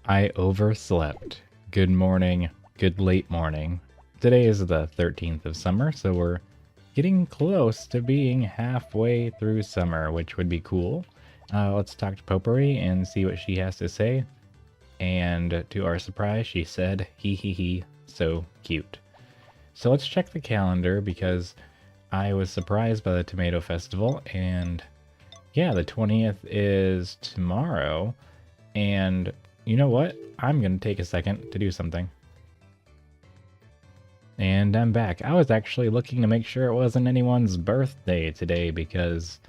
I overslept. Good morning, good late morning. Today is the 13th of summer, so we're getting close to being halfway through summer, which would be cool. Let's talk to Potpourri and see what she has to say. And to our surprise, she said, hee hee hee, so cute. So let's check the calendar because I was surprised by the Tomato Festival, and yeah, the 20th is tomorrow, and you know what? I'm going to take a second to do something. And I'm back. I was actually looking to make sure it wasn't anyone's birthday today because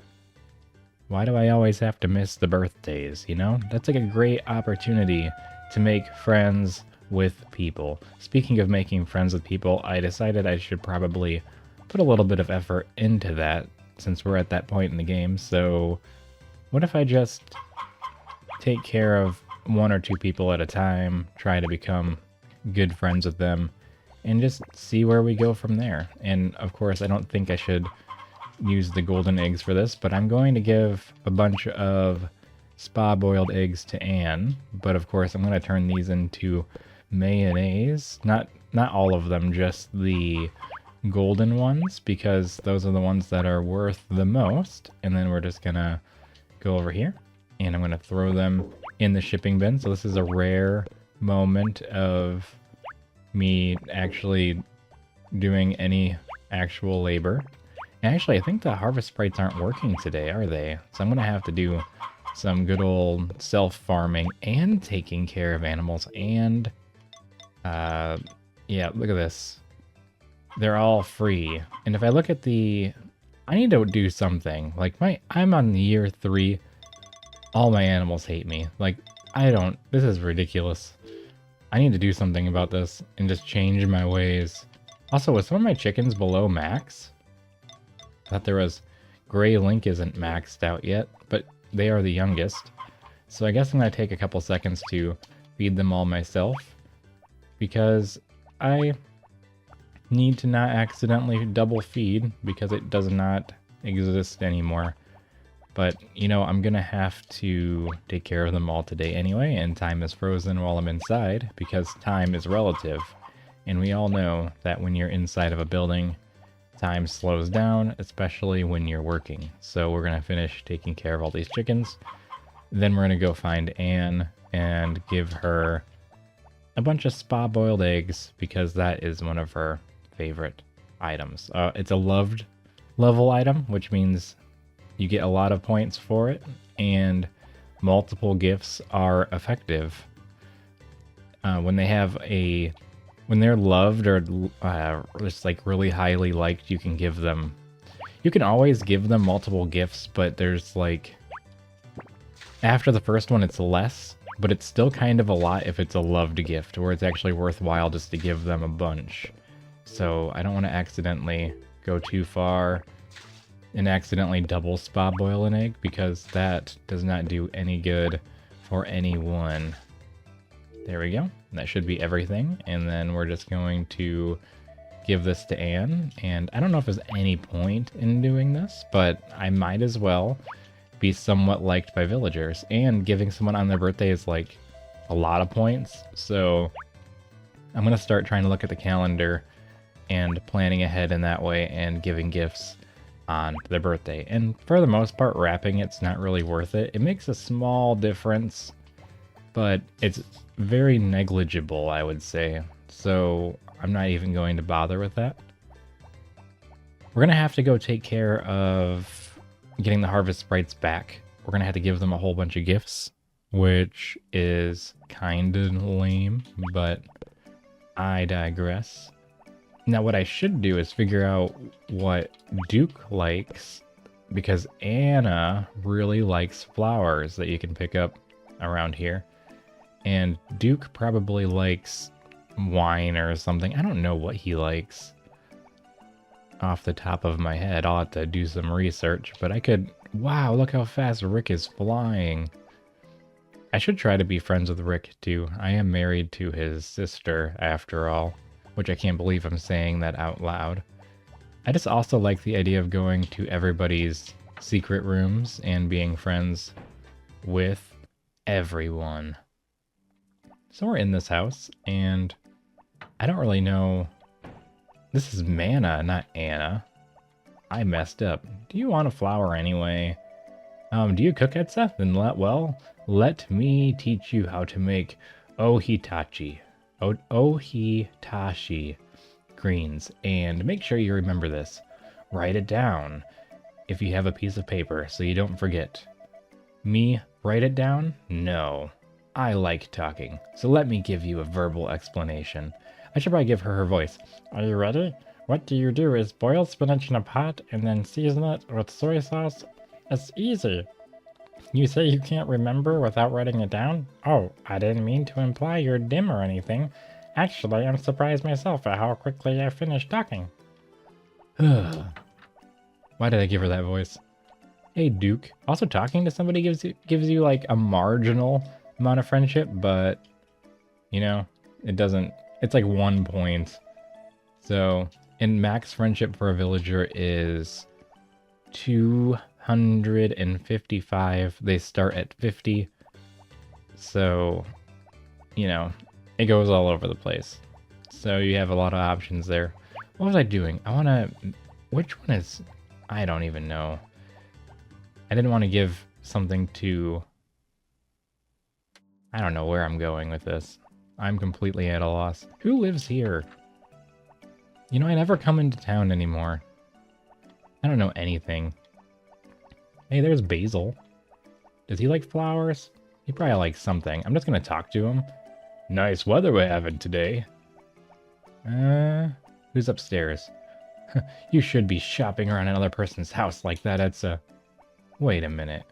why do I always have to miss the birthdays, you know? That's like a great opportunity to make friends with people. Speaking of making friends with people, I decided I should probably put a little bit of effort into that since we're at that point in the game. So what if I just take care of one or two people at a time, try to become good friends with them, and just see where we go from there. And of course, I don't think I should use the golden eggs for this, but I'm going to give a bunch of spa boiled eggs to Anne. But of course, I'm going to turn these into mayonnaise. Not all of them, just the golden ones, because those are the ones that are worth the most. And then we're just going to go over here, and I'm going to throw them in the shipping bin. So this is a rare moment of me actually doing any actual labor. And actually, I think the harvest sprites aren't working today, are they? So I'm going to have to do some good old self-farming and taking care of animals. And, yeah, look at this. They're all free. And if I look at the... I need to do something. Like, I'm on year 3. All my animals hate me. Like, this is ridiculous. I need to do something about this and just change my ways. Also, was some of my chickens below max? I thought there was... Gray Link isn't maxed out yet, but they are the youngest. So I guess I'm going to take a couple seconds to feed them all myself, because I need to not accidentally double feed because it does not exist anymore. But, you know, I'm going to have to take care of them all today anyway, and time is frozen while I'm inside, because time is relative. And we all know that when you're inside of a building, time slows down, especially when you're working. So we're going to finish taking care of all these chickens. Then we're going to go find Anne and give her a bunch of spa-boiled eggs, because that is one of her favorite items. It's a loved level item, which means you get a lot of points for it, and multiple gifts are effective. When they're loved or just like really highly liked, you can always give them multiple gifts, but there's like, after the first one it's less, but it's still kind of a lot if it's a loved gift, where it's actually worthwhile just to give them a bunch. So I don't want to accidentally go too far and accidentally double spa boil an egg, because that does not do any good for anyone. There we go. That should be everything. And then we're just going to give this to Anne. And I don't know if there's any point in doing this, but I might as well be somewhat liked by villagers. And giving someone on their birthday is like a lot of points. So I'm going to start trying to look at the calendar and planning ahead in that way and giving gifts on their birthday. And for the most part, wrapping it's not really worth it. It makes a small difference, but it's very negligible, I would say. So I'm not even going to bother with that. We're going to have to go take care of getting the harvest sprites back. We're going to have to give them a whole bunch of gifts, which is kind of lame, but I digress. Now what I should do is figure out what Duke likes, because Anna really likes flowers that you can pick up around here. And Duke probably likes wine or something. I don't know what he likes off the top of my head. I'll have to do some research, but I could... Wow, look how fast Rick is flying. I should try to be friends with Rick too. I am married to his sister after all, which I can't believe I'm saying that out loud. I just also like the idea of going to everybody's secret rooms and being friends with everyone. So we're in this house, and I don't really know. This is Mana, not Anna. I messed up. Do you want a flower anyway? Do you cook at Seth? Then let me teach you how to make ohitachi. Ohitashi greens. And make sure you remember this. Write it down if you have a piece of paper so you don't forget. Me, write it down? No. I like talking, so let me give you a verbal explanation. I should probably give her her voice. Are you ready? What do you do is boil spinach in a pot and then season it with soy sauce. It's easy. You say you can't remember without writing it down? Oh, I didn't mean to imply you're dim or anything. Actually, I'm surprised myself at how quickly I finished talking. Why did I give her that voice? Hey, Duke. Also, talking to somebody gives you like a marginal amount of friendship, but you know, it doesn't. It's like 1 point. So, and max friendship for a villager is 255. They start at 50. So, you know, it goes all over the place. So you have a lot of options there. What was I doing? Which one is, I don't even know. I didn't want to give something to, I don't know where I'm going with this. I'm completely at a loss. Who lives here? You know, I never come into town anymore. I don't know anything. Hey, there's Basil. Does he like flowers? He probably likes something. I'm just gonna talk to him. Nice weather we're having today. Who's upstairs? You should be shopping around another person's house like that, Etsa. Wait a minute.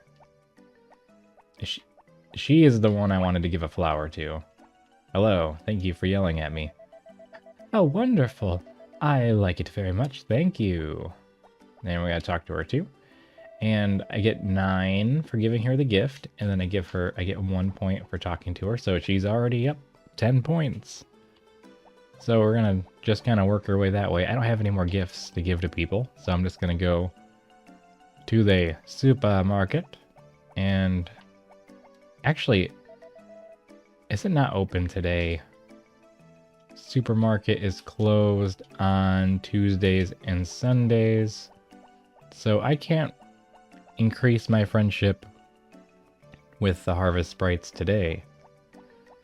She is the one I wanted to give a flower to. Hello, thank you for yelling at me. Oh, wonderful. I like it very much, thank you. And we gotta talk to her too. And I get 9 for giving her the gift, and then I get 1 point for talking to her, so she's already up 10 points. So we're gonna just kind of work our way that way. I don't have any more gifts to give to people, so I'm just gonna go to the supermarket. And actually, is it not open today? Supermarket is closed on Tuesdays and Sundays, so I can't increase my friendship with the Harvest Sprites today.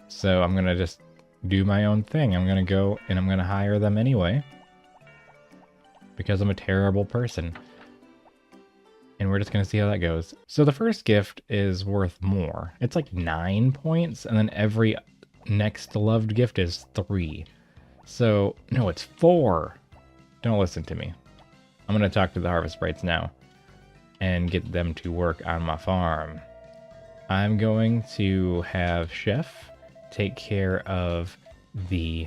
So I'm gonna just do my own thing. I'm gonna go and I'm gonna hire them anyway, because I'm a terrible person. And we're just gonna see how that goes. So the first gift is worth more. It's like 9 points, and then every next loved gift is 3. So, no, it's 4. Don't listen to me. I'm gonna talk to the Harvest Sprites now and get them to work on my farm. I'm going to have Chef take care of the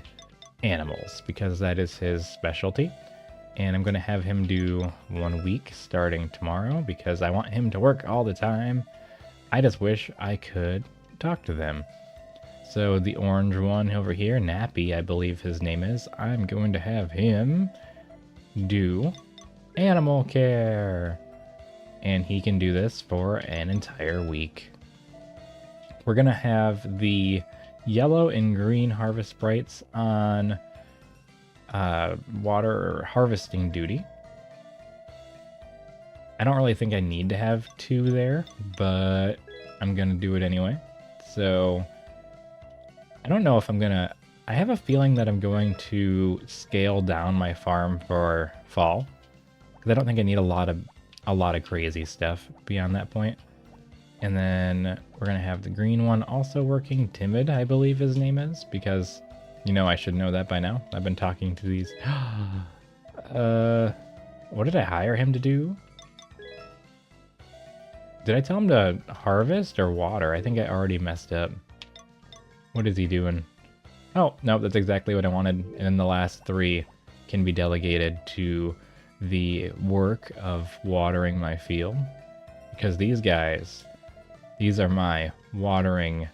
animals because that is his specialty. And I'm going to have him do 1 week starting tomorrow because I want him to work all the time. I just wish I could talk to them. So the orange one over here, Nappy, I believe his name is, I'm going to have him do animal care. And he can do this for an entire week. We're going to have the yellow and green Harvest Sprites on water harvesting duty. I don't really think I need to have 2 there, but I'm going to do it anyway. So I don't know if I'm going to... I have a feeling that I'm going to scale down my farm for fall, because I don't think I need a lot of crazy stuff beyond that point. And then we're going to have the green one also working. Timid, I believe his name is, because, you know, I should know that by now. I've been talking to these. What did I hire him to do? Did I tell him to harvest or water? I think I already messed up. What is he doing? Oh, no, that's exactly what I wanted. And then the last 3 can be delegated to the work of watering my field. Because these guys, these are my watering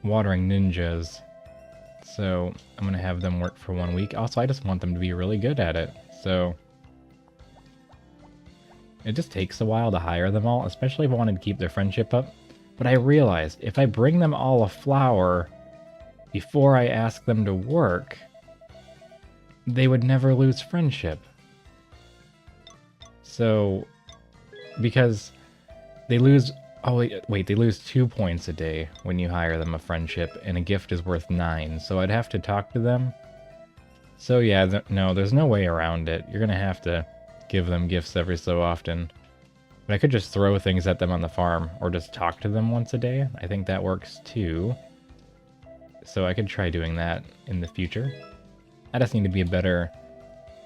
ninjas. So I'm going to have them work for 1 week. Also, I just want them to be really good at it. So it just takes a while to hire them all, especially if I wanted to keep their friendship up. But I realized if I bring them all a flower, before I ask them to work, they would never lose friendship. So, because they lose... Oh, wait, they lose 2 points a day when you hire them a friendship, and a gift is worth 9, so I'd have to talk to them. So yeah, no, there's no way around it. You're gonna have to give them gifts every so often. But I could just throw things at them on the farm, or just talk to them once a day. I think that works too. So I could try doing that in the future. I just need to be a better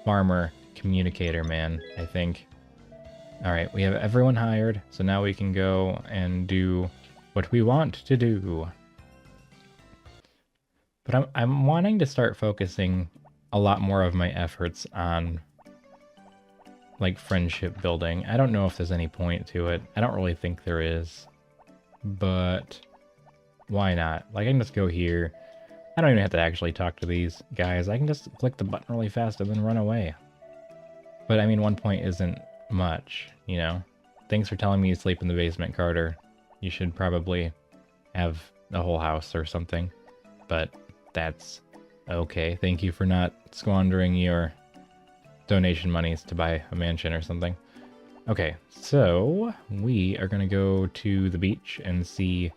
farmer communicator, man, I think. Alright, we have everyone hired, so now we can go and do what we want to do. But I'm wanting to start focusing a lot more of my efforts on, like, friendship building. I don't know if there's any point to it. I don't really think there is. But why not? Like, I can just go here. I don't even have to actually talk to these guys. I can just click the button really fast and then run away. But I mean, 1 point isn't much, you know? Thanks for telling me you sleep in the basement, Carter. You should probably have a whole house or something. But that's okay. Thank you for not squandering your donation monies to buy a mansion or something. Okay, so we are going to go to the beach and see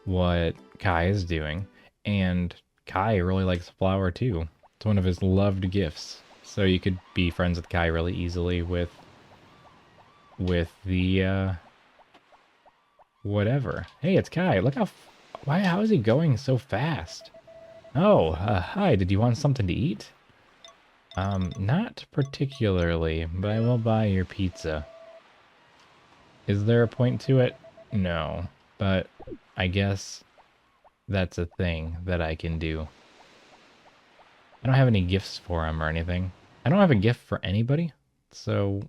what Kai is doing. And Kai really likes flour too. It's one of his loved gifts. So you could be friends with Kai really easily with the whatever. Hey, it's Kai. Look how is he going so fast? Oh, hi. Did you want something to eat? Not particularly, but I will buy your pizza. Is there a point to it? No, but I guess that's a thing that I can do. I don't have any gifts for him or anything. I don't have a gift for anybody, so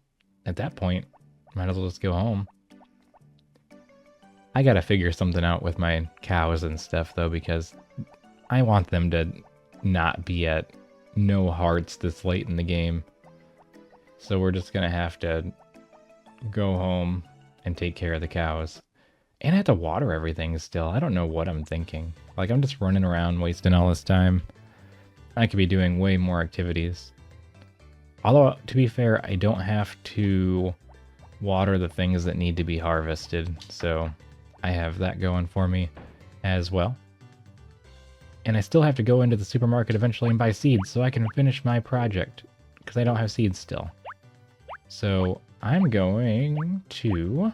at that point, might as well just go home. I gotta figure something out with my cows and stuff, though, because I want them to not be at no hearts this late in the game. So we're just gonna have to go home and take care of the cows. And I have to water everything still. I don't know what I'm thinking. Like, I'm just running around wasting all this time. I could be doing way more activities. Although, to be fair, I don't have to water the things that need to be harvested. So I have that going for me as well. And I still have to go into the supermarket eventually and buy seeds so I can finish my project, because I don't have seeds still. So I'm going to...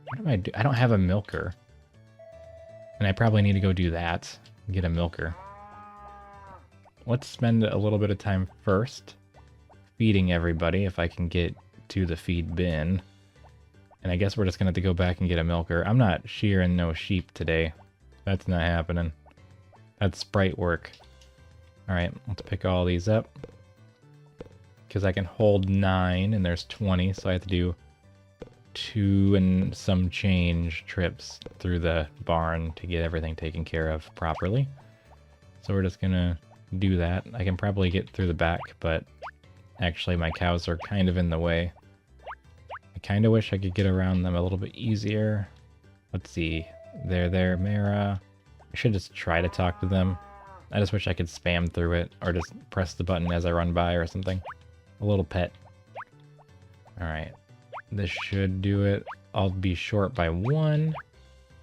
What do I do? I don't have a milker. And I probably need to go do that. Get a milker. Let's spend a little bit of time first feeding everybody if I can get to the feed bin. And I guess we're just going to have to go back and get a milker. I'm not shearing no sheep today. That's not happening. That's sprite work. Alright, let's pick all these up. Because I can hold 9 and there's 20, so I have to do 2 and some change trips through the barn to get everything taken care of properly. So we're just gonna do that. I can probably get through the back, but actually my cows are kind of in the way. I kind of wish I could get around them a little bit easier. Let's see. There, Mara. I should just try to talk to them. I just wish I could spam through it, or just press the button as I run by or something. A little pet. Alright. This should do it. I'll be short by 1.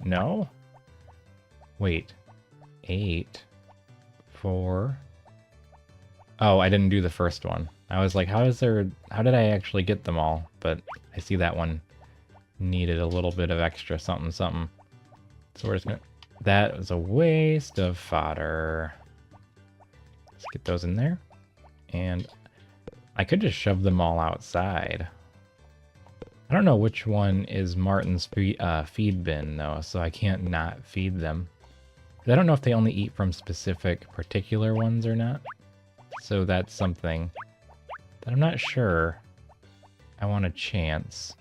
No? Wait. 8. 4. Oh, I didn't do the first one. I was like, how did I actually get them all? But I see that one needed a little bit of extra something. So we're just gonna... That was a waste of fodder. Let's get those in there. And I could just shove them all outside. I don't know which one is Martin's feed bin, though, so I can't not feed them. I don't know if they only eat from specific particular ones or not. So that's something that I'm not sure I want a chance.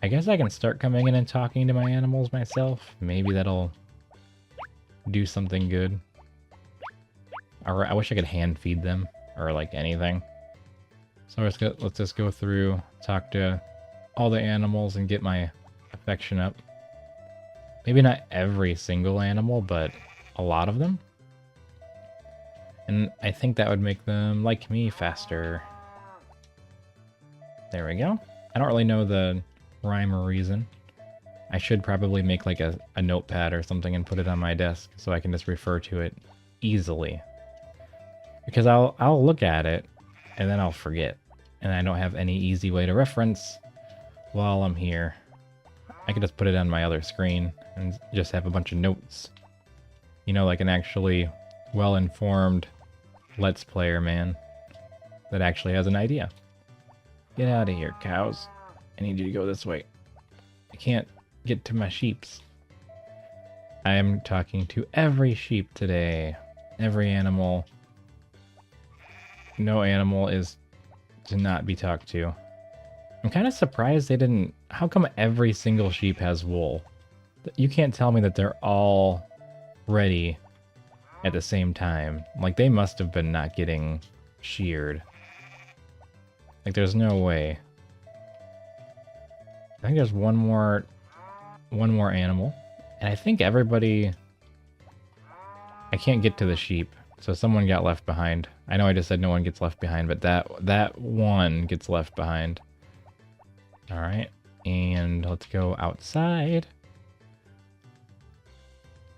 I guess I can start coming in and talking to my animals myself. Maybe that'll do something good. Or I wish I could hand feed them, or like anything. So let's just go through, talk to all the animals and get my affection up. Maybe not every single animal, but a lot of them. And I think that would make them like me faster. There we go. I don't really know the rhyme or reason. I should probably make like a notepad or something and put it on my desk so I can just refer to it easily. Because I'll look at it and then I'll forget. And I don't have any easy way to reference while I'm here. I could just put it on my other screen and just have a bunch of notes. You know, like an actually well-informed Let's Player man that actually has an idea. Get out of here, cows. I need you to go this way. I can't get to my sheeps. I am talking to every sheep today. Every animal. No animal is to not be talked to. I'm kind of surprised they didn't... How come every single sheep has wool? You can't tell me that they're all ready at the same time. Like, they must have been not getting sheared. Like, there's no way. I think there's one more animal. And I think everybody... I can't get to the sheep, so someone got left behind. I know I just said no one gets left behind, but that one gets left behind. Alright, and let's go outside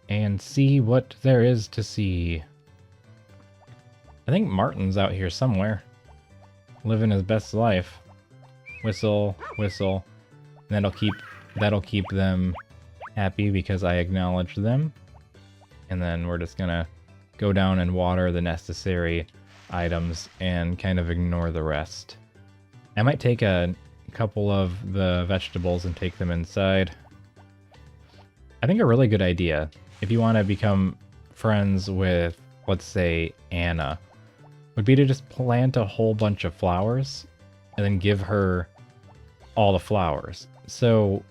and see what there is to see. I think Martin's out here somewhere, living his best life. Whistle, whistle. And that'll keep them happy because I acknowledged them. And then we're just gonna go down and water the necessary items and kind of ignore the rest. I might take a couple of the vegetables and take them inside. I think a really good idea, if you want to become friends with, let's say, Anna, would be to just plant a whole bunch of flowers and then give her all the flowers. So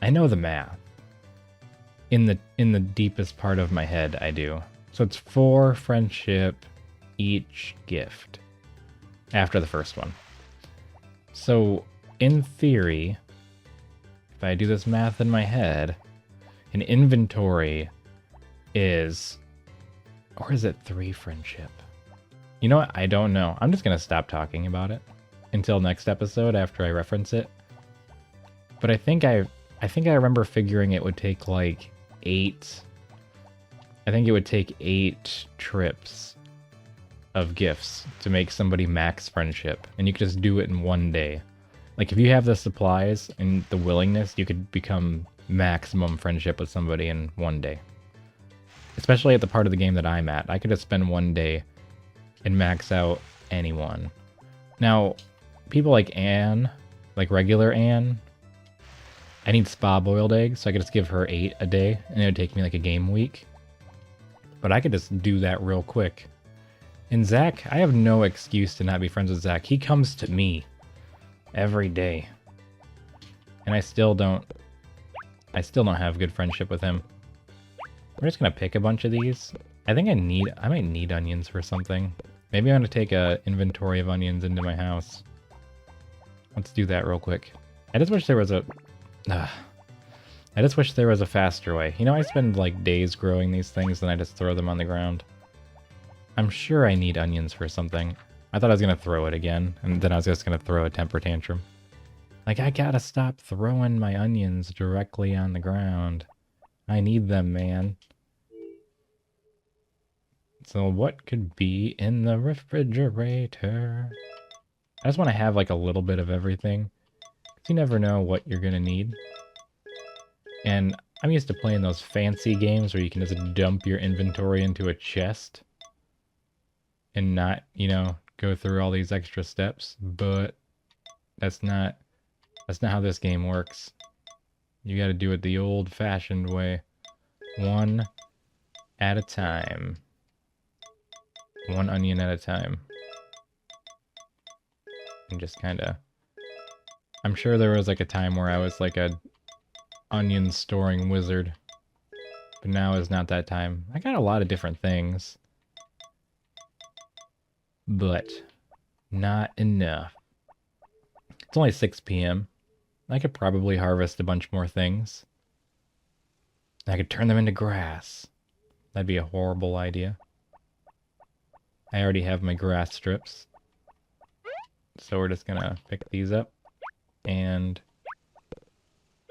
I know the math. In the deepest part of my head, I do. So it's 4 friendship each gift after the first one. So, in theory, if I do this math in my head, an inventory is... Or is it 3 friendship? You know what? I don't know. I'm just going to stop talking about it until next episode after I reference it. But I think I remember figuring it would take like 8... I think it would take 8 trips of gifts to make somebody max friendship, and you could just do it in one day. Like, if you have the supplies and the willingness, you could become maximum friendship with somebody in one day. Especially at the part of the game that I'm at. I could just spend one day and max out anyone. Now, people like Anne, like regular Anne, I need spa boiled eggs, so I could just give her 8 a day, and it would take me like a game week. But I could just do that real quick. And Zach, I have no excuse to not be friends with Zach. He comes to me every day. And I still don't have good friendship with him. We're just gonna pick a bunch of these. I think I might need onions for something. Maybe I'm gonna take a inventory of onions into my house. Let's do that real quick. I just wish there was a faster way. You know, I spend like days growing these things and I just throw them on the ground. I'm sure I need onions for something. I thought I was going to throw it again, and then I was just going to throw a temper tantrum. Like, I gotta stop throwing my onions directly on the ground. I need them, man. So what could be in the refrigerator? I just want to have like a little bit of everything. 'Cause you never know what you're going to need. And I'm used to playing those fancy games where you can just dump your inventory into a chest. And not, you know, go through all these extra steps, but that's not how this game works. You gotta do it the old-fashioned way. One at a time. One onion at a time. And just kinda... I'm sure there was like a time where I was like a onion storing wizard. But now is not that time. I got a lot of different things. But not enough. It's only 6 p.m. I could probably harvest a bunch more things. I could turn them into grass. That'd be a horrible idea. I already have my grass strips. So we're just gonna pick these up. And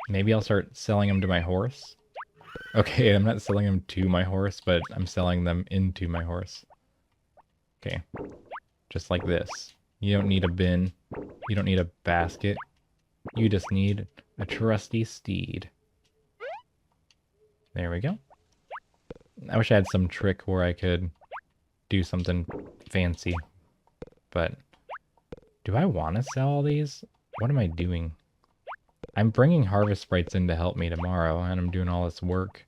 maybe I'll start selling them to my horse. Okay, I'm not selling them to my horse, but I'm selling them into my horse. Okay, just like this. You don't need a bin. You don't need a basket. You just need a trusty steed. There we go. I wish I had some trick where I could do something fancy. But do I want to sell all these? What am I doing? I'm bringing harvest sprites in to help me tomorrow, and I'm doing all this work.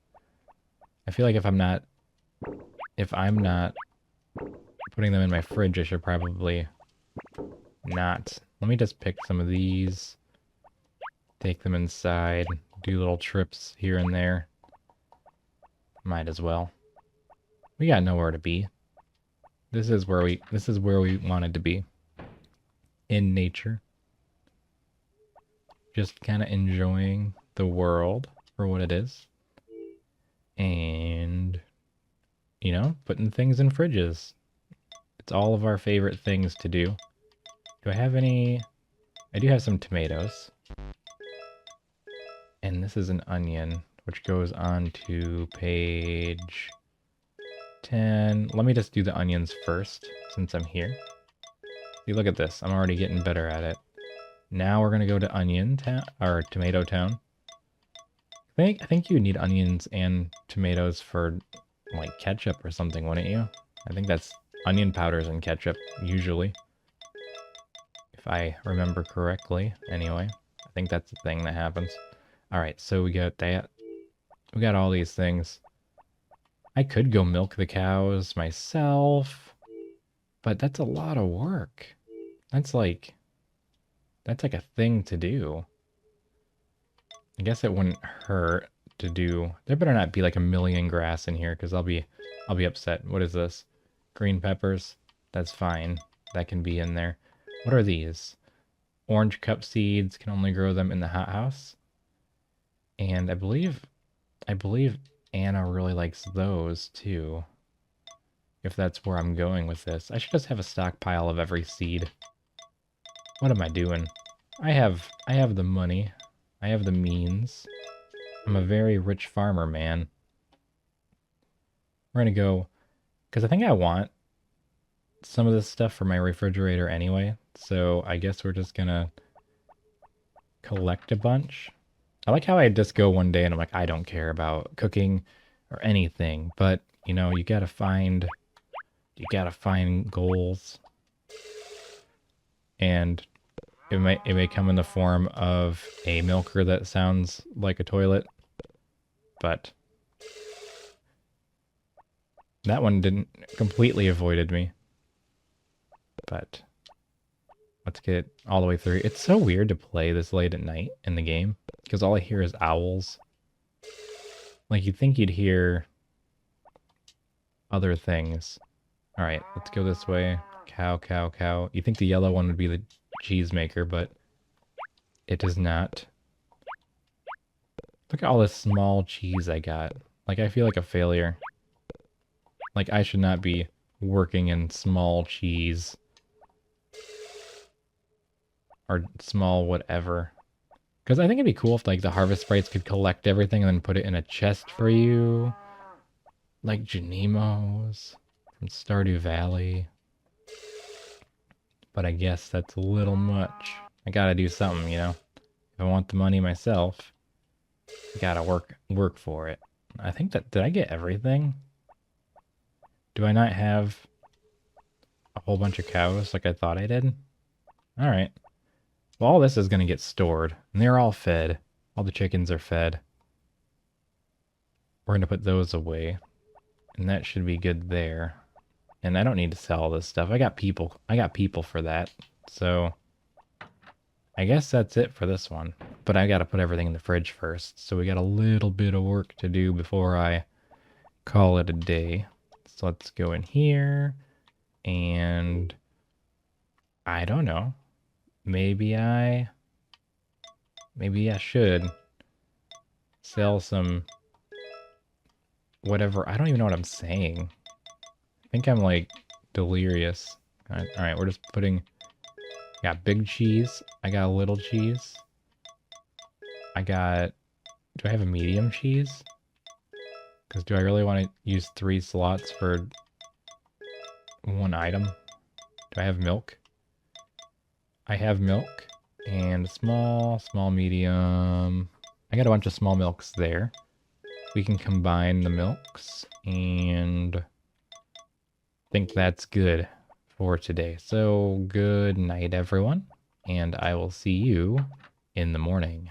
I feel like if I'm not putting them in my fridge, I should probably not. Let me just pick some of these, take them inside, do little trips here and there. Might as well. We got nowhere to be. This is where we wanted to be. In nature. Just kind of enjoying the world for what it is. And, you know, putting things in fridges. It's all of our favorite things to do. Do I have any? I do have some tomatoes. And this is an onion, which goes on to page 10. Let me just do the onions first, since I'm here. See, look at this. I'm already getting better at it. Now we're gonna go to Onion Town, or Tomato Town. I think you need onions and tomatoes for like ketchup or something, wouldn't you? I think that's onion powders and ketchup usually, if I remember correctly. Anyway, I think that's the thing that happens. All right, so we got that. We got all these things. I could go milk the cows myself, but that's a lot of work. That's like a thing to do. I guess it wouldn't hurt to do. There better not be like a million grass in here, because I'll be upset. What is this? Green peppers? That's fine. That can be in there. What are these? Orange cup seeds, can only grow them in the hothouse. And I believe Anna really likes those too. If that's where I'm going with this. I should just have a stockpile of every seed. What am I doing? I have the money. I have the means. I'm a very rich farmer, man. We're gonna go, because I think I want some of this stuff for my refrigerator anyway. So I guess we're just gonna collect a bunch. I like how I just go one day and I'm like, I don't care about cooking or anything. But, you know, you gotta find goals. And it may come in the form of a milker that sounds like a toilet, but that one didn't completely avoided me. But let's get all the way through. It's so weird to play this late at night in the game because all I hear is owls. Like you'd think you'd hear other things. All right, let's go this way. Cow, cow, cow. You think the yellow one would be the cheese maker, but it does not. Look at all this small cheese I got. Like, I feel like a failure. Like, I should not be working in small cheese. Or small whatever. Because I think it'd be cool if, like, the harvest sprites could collect everything and then put it in a chest for you. Like Janimos from Stardew Valley. But I guess that's a little much. I gotta do something, you know? If I want the money myself, I gotta work for it. I think that... Did I get everything? Do I not have a whole bunch of cows like I thought I did? Alright. Well, all this is gonna get stored. And they're all fed. All the chickens are fed. We're gonna put those away. And that should be good there. And I don't need to sell all this stuff. I got people for that. So I guess that's it for this one. But I gotta put everything in the fridge first. So we got a little bit of work to do before I call it a day. So let's go in here. And I don't know. Maybe I should sell some whatever. I don't even know what I'm saying. I think I'm like delirious. All right, we're just putting. Got big cheese. I got a little cheese. I got. Do I have a medium cheese? Because do I really want to use 3 slots for one item? Do I have milk? I have milk and small, medium. I got a bunch of small milks there. We can combine the milks and I think that's good for today. So good night, everyone, and I will see you in the morning.